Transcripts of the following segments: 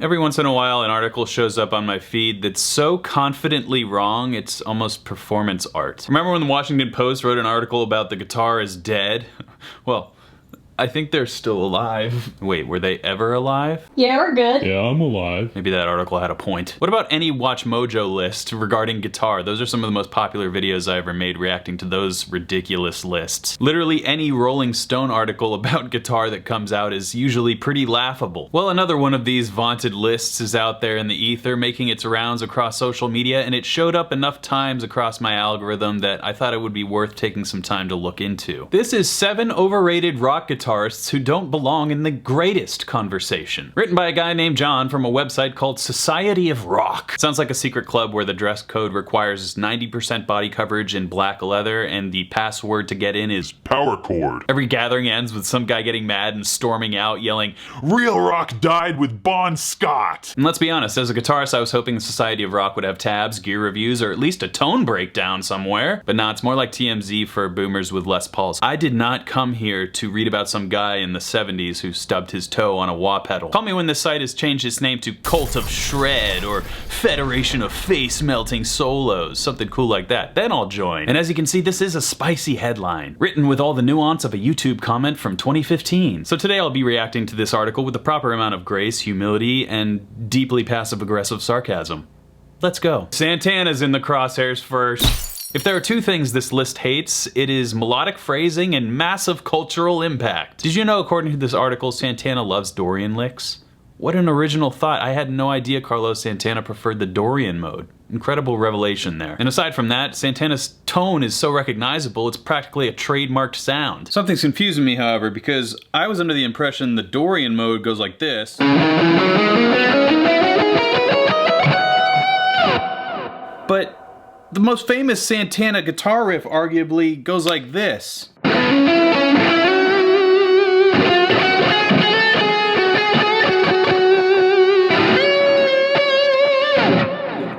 Every once in a while, an article shows up on my feed that's so confidently wrong, it's almost performance art. Remember when the Washington Post wrote an article about the guitar is dead? Well, I think they're still alive. Wait, were they ever alive? Yeah, we're good. Yeah, I'm alive. Maybe that article had a point. What about any Watch Mojo list regarding guitar? Those are some of the most popular videos I ever made reacting to those ridiculous lists. Literally any Rolling Stone article about guitar that comes out is usually pretty laughable. Well, another one of these vaunted lists is out there in the ether making its rounds across social media, and it showed up enough times across my algorithm that I thought it would be worth taking some time to look into. This is 7 overrated rock guitarists who don't belong in the greatest conversation. Written by a guy named John from a website called Society of Rock. Sounds like a secret club where the dress code requires 90% body coverage in black leather and the password to get in is Power cord. every gathering ends with some guy getting mad and storming out yelling, Real rock died with Bon Scott. and let's be honest, as a guitarist I was hoping the Society of Rock would have tabs, gear reviews, or at least a tone breakdown somewhere. But nah, it's more like TMZ for boomers with Les Pauls. I did not come here to read about some guy in the 70s who stubbed his toe on a wah pedal. Call me when this site has changed its name to Cult of Shred or Federation of Face Melting Solos, something cool like that. Then I'll join. And as you can see, this is a spicy headline, written with all the nuance of a YouTube comment from 2015. So today I'll be reacting to this article with the proper amount of grace, humility, and deeply passive-aggressive sarcasm. Let's go. Santana's in the crosshairs first. If there are two things this list hates, it is melodic phrasing and massive cultural impact. Did you know, according to this article, Santana loves Dorian licks? What an original thought. I had no idea Carlos Santana preferred the Dorian mode. Incredible revelation there. And aside from that, Santana's tone is so recognizable, it's practically a trademarked sound. Something's confusing me, however, because I was under the impression the Dorian mode goes like this. But the most famous Santana guitar riff arguably goes like this.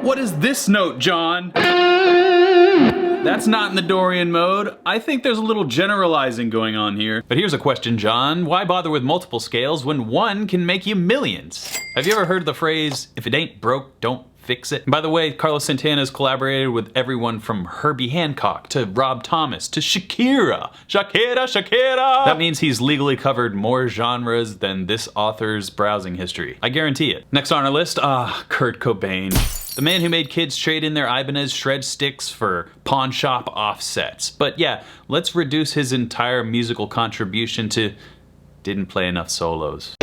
What is this note, John? That's not in the Dorian mode. I think there's a little generalizing going on here. But here's a question, John. Why bother with multiple scales when one can make you millions? Have you ever heard the phrase, if it ain't broke, don't fix it? And by the way, Carlos Santana has collaborated with everyone from Herbie Hancock to Rob Thomas to Shakira. Shakira! That means he's legally covered more genres than this author's browsing history. I guarantee it. Next on our list, Kurt Cobain. The man who made kids trade in their Ibanez shred sticks for pawn shop offsets. But yeah, let's reduce his entire musical contribution to didn't play enough solos.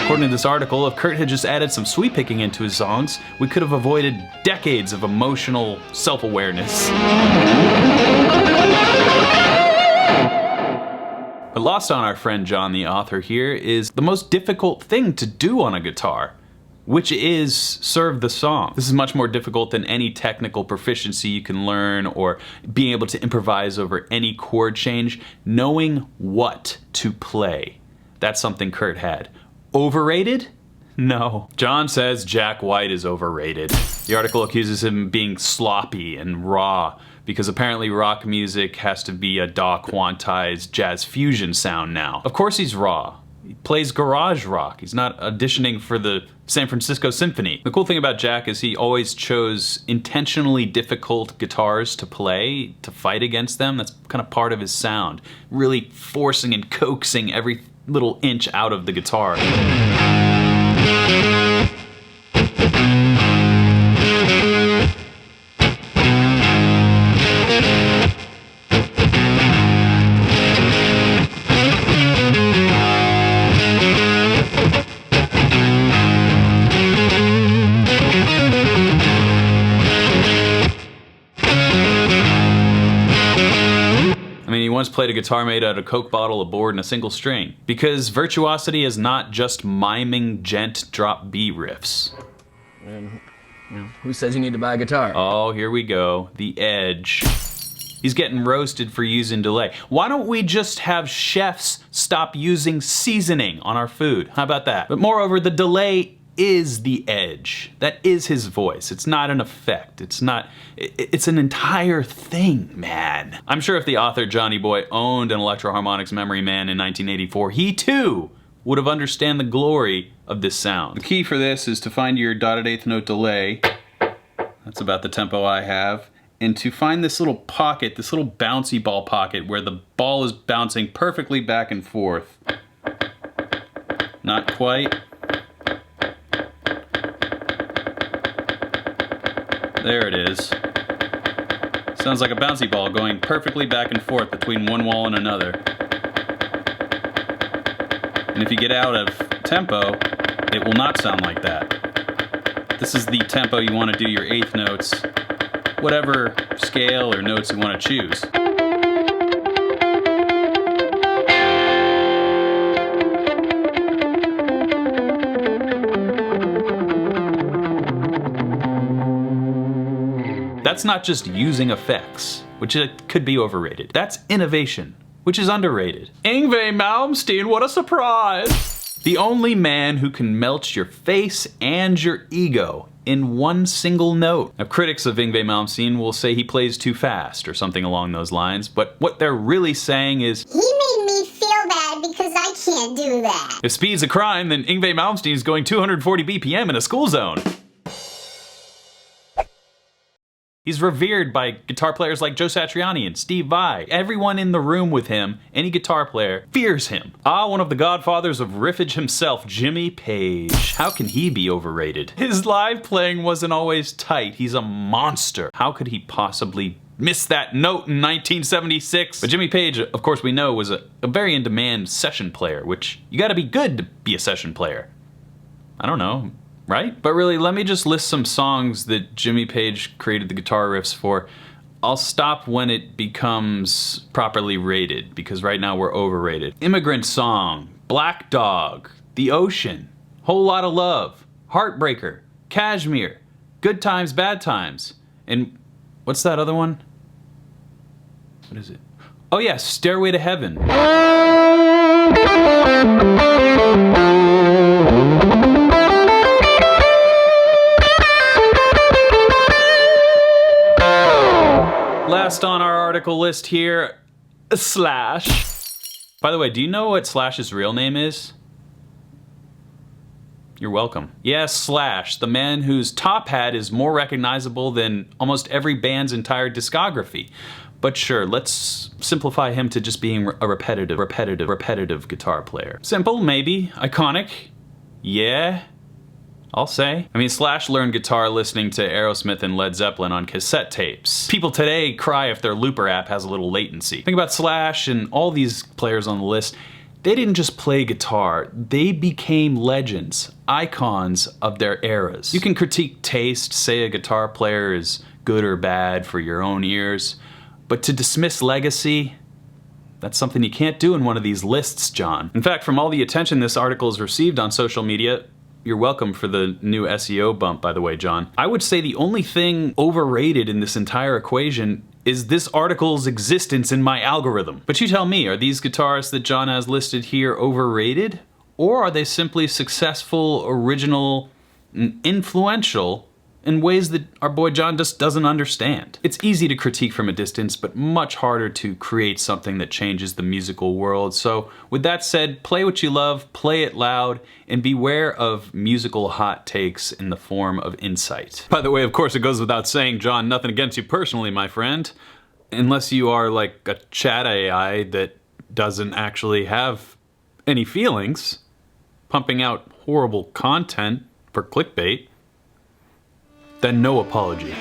According to this article, if Kurt had just added some sweep picking into his songs, we could have avoided decades of emotional self-awareness. But lost on our friend John, the author here, is the most difficult thing to do on a guitar, which is serve the song. This is much more difficult than any technical proficiency you can learn or being able to improvise over any chord change. Knowing what to play. That's something Kurt had. Overrated? No. John says Jack White is overrated. The article accuses him of being sloppy and raw, because apparently rock music has to be a DAW quantized jazz fusion sound now. Of course he's raw. He plays garage rock. He's not auditioning for the San Francisco Symphony. The cool thing about Jack is he always chose intentionally difficult guitars to play, to fight against them. That's kind of part of his sound. Really forcing and coaxing every little inch out of the guitar. He once played a guitar made out of a Coke bottle, a board, and a single string. Because virtuosity is not just miming gent drop B riffs. And, who says you need to buy a guitar? Oh, here we go. The Edge. He's getting roasted for using delay. Why don't we just have chefs stop using seasoning on our food? How about that? But moreover, the delay is the edge. That is his voice. It's not an effect. It's an entire thing, man. I'm sure if the author Johnny Boy owned an Electro-Harmonix Memory Man in 1984, he too would have understand the glory of this sound. The key for this is to find your dotted eighth note delay. That's about the tempo I have. And to find this little pocket, this little bouncy ball pocket where the ball is bouncing perfectly back and forth. Not quite. There it is. Sounds like a bouncy ball going perfectly back and forth between one wall and another. And if you get out of tempo, it will not sound like that. This is the tempo you want to do your eighth notes, whatever scale or notes you want to choose. That's not just using effects, which could be overrated. That's innovation, which is underrated. YNGWIE MALMSTEEN, what a surprise! The only man who can melt your face and your ego in one single note. Now, critics of YNGWIE MALMSTEEN will say he plays too fast or something along those lines, but what they're really saying is, he made me feel bad because I can't do that. if speed's a crime, then YNGWIE MALMSTEEN is going 240 BPM in a school zone. He's revered by guitar players like Joe Satriani and Steve Vai. Everyone in the room with him, any guitar player, fears him. One of the godfathers of riffage himself, Jimmy Page. How can he be overrated? His live playing wasn't always tight. He's a monster. How could he possibly miss that note in 1976? But Jimmy Page, of course we know, was a very in-demand session player, which you gotta be good to be a session player. I don't know. Right? But really, let me just list some songs that Jimmy Page created the guitar riffs for. I'll stop when it becomes properly rated, because right now we're overrated. Immigrant Song, Black Dog, The Ocean, Whole Lotta Love, Heartbreaker, Cashmere, Good Times, Bad Times, and what's that other one? What is it? Oh yeah, Stairway to Heaven. Last on our article list here, Slash. By the way, do you know what Slash's real name is? You're welcome. Yes, Slash, the man whose top hat is more recognizable than almost every band's entire discography. But sure, let's simplify him to just being a repetitive guitar player. Simple, maybe. Iconic. Yeah. I'll say. I mean, Slash learned guitar listening to Aerosmith and Led Zeppelin on cassette tapes. People today cry if their Looper app has a little latency. Think about Slash and all these players on the list. They didn't just play guitar, they became legends, icons of their eras. You can critique taste, say a guitar player is good or bad for your own ears, but to dismiss legacy, that's something you can't do in one of these lists, John. In fact, from all the attention this article has received on social media, you're welcome for the new SEO bump, by the way, John. I would say the only thing overrated in this entire equation is this article's existence in my algorithm. But you tell me, are these guitarists that John has listed here overrated? Or are they simply successful, original, and influential in ways that our boy John just doesn't understand? It's easy to critique from a distance, but much harder to create something that changes the musical world. So with that said, play what you love, play it loud, and beware of musical hot takes in the form of insight. By the way, of course it goes without saying, John, nothing against you personally, my friend. Unless you are like a chat AI that doesn't actually have any feelings, pumping out horrible content for clickbait, then no apology.